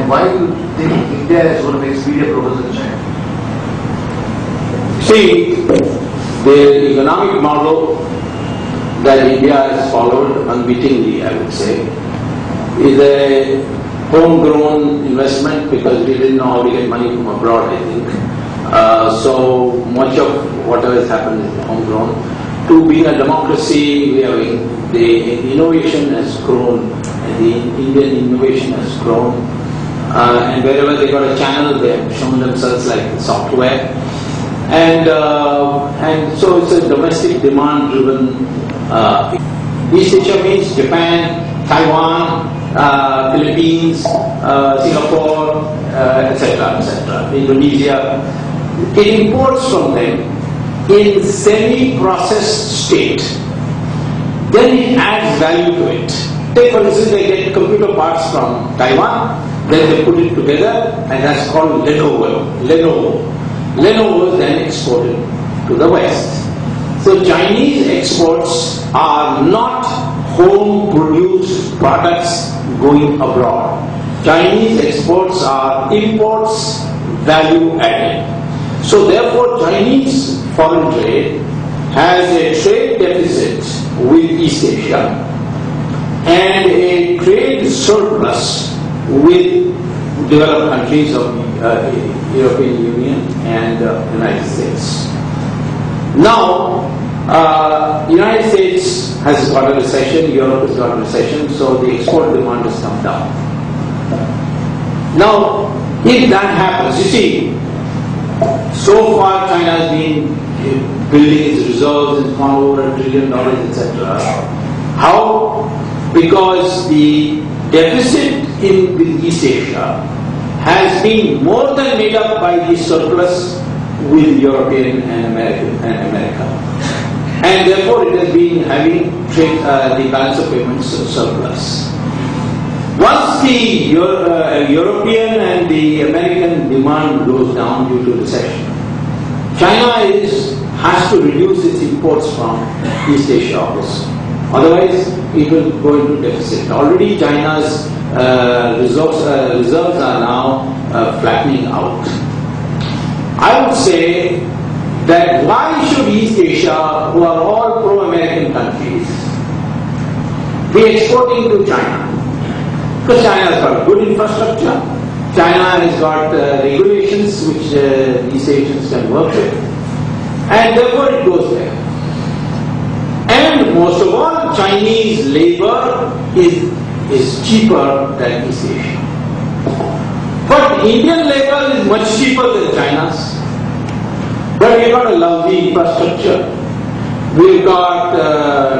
why do you think India is going to make speedier progress than China? See, the economic model that India has followed unwittingly, I would say, is a homegrown investment because we didn't know how to get money from abroad, I think. So much of whatever has happened is homegrown. To being a democracy, the innovation has grown, and the Indian innovation has grown. And wherever they got a channel, they have shown themselves like software. And so it's a domestic demand-driven. East Asia means Japan, Taiwan, Philippines, Singapore, etc., Indonesia. It imports from them in semi-processed state. Then it adds value to it. Take for instance, they get computer parts from Taiwan, then they put it together, and that's called Lenovo. Lenovo is then exported to the West. So Chinese exports are not home-produced products going abroad. Chinese exports are imports, value-added. So therefore, Chinese foreign trade has a trade deficit with East Asia and a trade surplus with developed countries of European Union and United States. Now, United States has got a recession, Europe has got a recession, so the export demand has come down. Now, if that happens, you see, so far China has been building its reserves and gone over $1 trillion, etc. How? Because the deficit with East Asia has been more than made up by the surplus with European and America. And therefore it has been having the balance of payments surplus. Once the European and the American demand goes down due to recession, China has to reduce its imports from East Asia also. Otherwise, it will go into deficit. Already China's reserves are now flattening out. I would say that why should East Asia, who are all pro-American countries, be exporting to China? Because China has got good infrastructure, China has got regulations which East Asians can work with, and therefore it goes there. And most of all, Chinese labor is cheaper than East Asia. But Indian labor is much cheaper than China's. But we've got a lousy infrastructure. We've got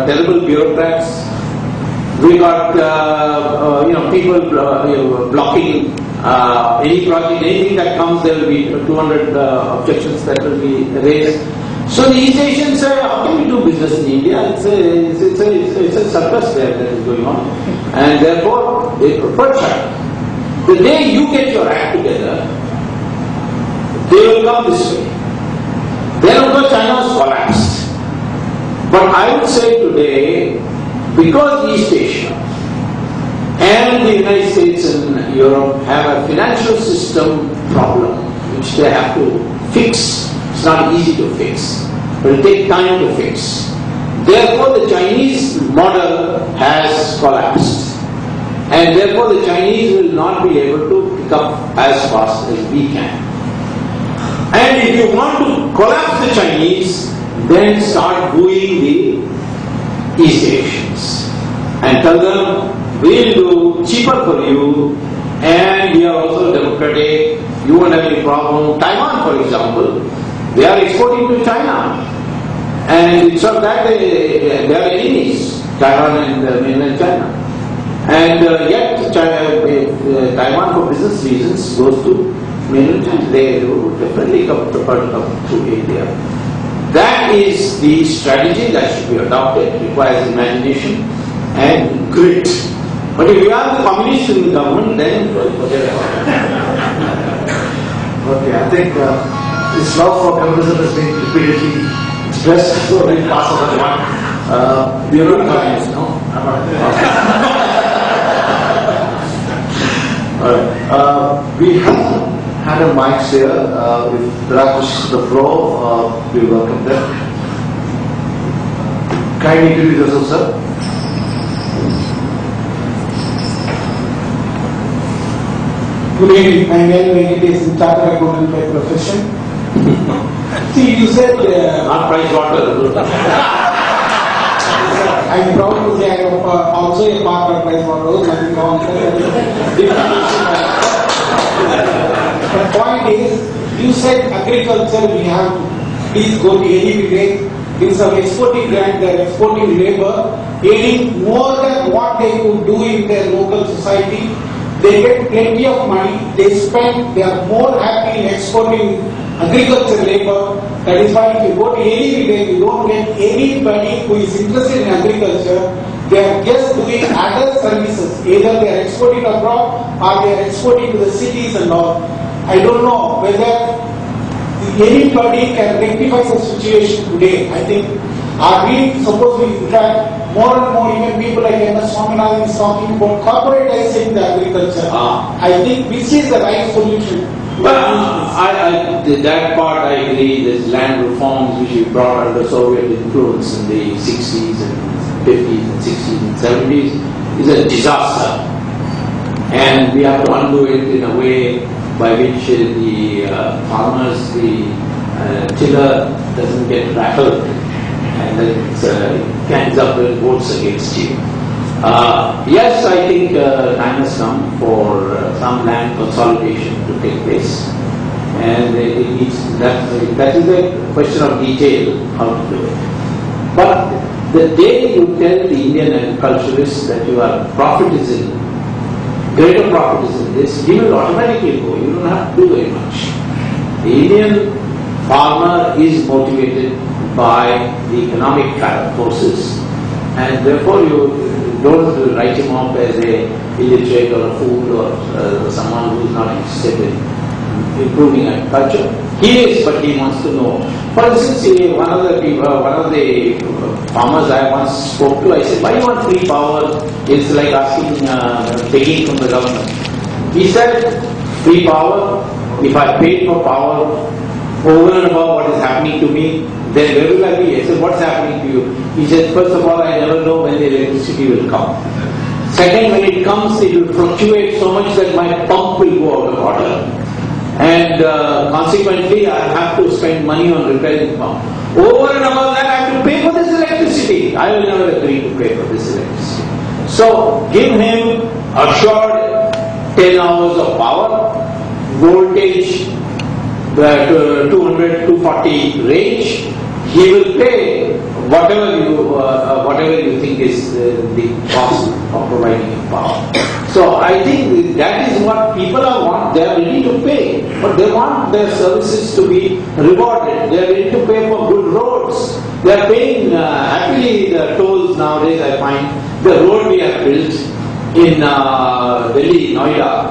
terrible bureaucrats. We've got people blocking any project, anything that comes. There will be 200 objections that will be raised. So the East Asians say, how can we do business in India? It's a circus there that is going on. And therefore, they prefer China. The day you get your act together, they will come this way. Then of course China has collapsed. But I would say today, because East Asia and the United States and Europe have a financial system problem which they have to fix. It's not easy to fix, but it will take time to fix. Therefore, the Chinese model has collapsed. And therefore, the Chinese will not be able to pick up as fast as we can. And if you want to collapse the Chinese, then start booing the East Asians. And tell them, we'll do cheaper for you, and we are also democratic, you won't have any problem. Taiwan, for example, they are exporting to China. And it's not that they are enemies, Taiwan and mainland China. And yet Taiwan for business reasons goes to mainland China. They will definitely come to India. That is the strategy that should be adopted. It requires imagination and grit. But if you are the communists in the government, then forget about it. Okay, I think this love for communism has been repeatedly expressed, so we'll pass on that one. You're not communist, no? I'm not. Alright. We have had a mics here. If there are questions on the floor, we welcome them. Kindly introduce yourself, sir. Good evening. I'm Rajiv, chartered accountant by profession. See, you said Not price water. I'm proud to say I am also a part of price water. Nothing wrong. The point is, you said agriculture we have to please go to any rate. In some exporting grant, they are exporting labor, earning more than what they could do in their local society. They get plenty of money, they spend, they are more happy in exporting agriculture labor. That is why if you go to any village, you don't get anybody who is interested in agriculture. They are just doing other services. Either they are exporting abroad or they are exporting to the cities and all. I don't know whether anybody can rectify the situation today. I think, are we supposed to, in fact, more and more even people like Swamy is talking about corporatizing the agriculture. I think which is the right solution. That part I agree. There's land reforms which we brought under Soviet influence in the 60s and 50s and 60s and 70s is a disaster. And we have to undo it in a way by which the farmers, the tiller doesn't get rattled and then it cans up the votes against you. Yes, I think time has come for some land consolidation to take place, and it needs that is a question of detail how to do it. But the day you tell the Indian agriculturist that your profit is in, greater profit is in this, he will automatically go. You don't have to do very much. The Indian farmer is motivated by the economic forces, and therefore you don't write him off as a illiterate or a fool or someone who is not interested in improving agriculture. He is, but he wants to know. For instance, one of the farmers I once spoke to, I said, "Why do you want free power? It's like asking, taking from the government." He said, "Free power. If I paid for power over and above what is happening to me, then where will I be?" I said, "What's happening to you?" He said, "First of all, I never know when the electricity will come. Second, when it comes, it will fluctuate so much that my pump will go out of order. And consequently, I have to spend money on repairing the pump. Over and above that, I have to pay for this electricity. I will never agree to pay for this electricity." So, give him assured 10 hours of power, voltage, 200, 240 range. He will pay whatever you think is the cost of providing him power. So I think that is what people want. They are ready to pay, but they want their services to be rewarded. They are ready to pay for good roads. They are paying happily the tolls nowadays. I find the road we have built in Delhi, Noida.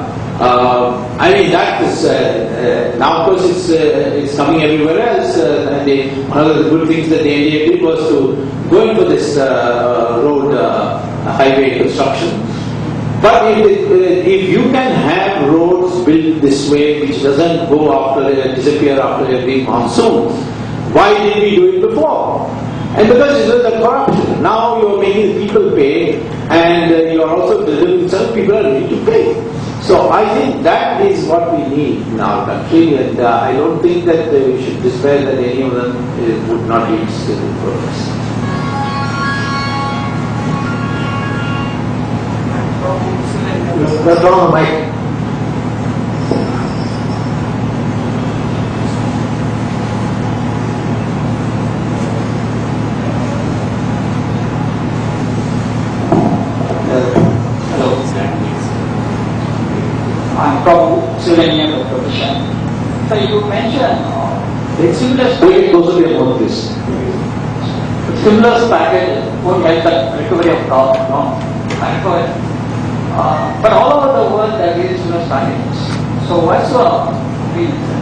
I mean that is now of course it's coming everywhere else. One of the good things that the NDA did was to go into this road highway construction. But if you can have roads built this way, which doesn't go disappear after every monsoon, why did we do it before? And because it was a corruption. Now you are making people pay, and you are also delivering some people are ready to pay. So I think that is what we need in our country, and I don't think that we should despair that any of them would not be interested in progress. Let's on the mic. I'm from Subramanian profession. So you mentioned stimulus stimulus package won't help the recovery of crop, no? But all over the world there is stimulus packages. So what's the reason?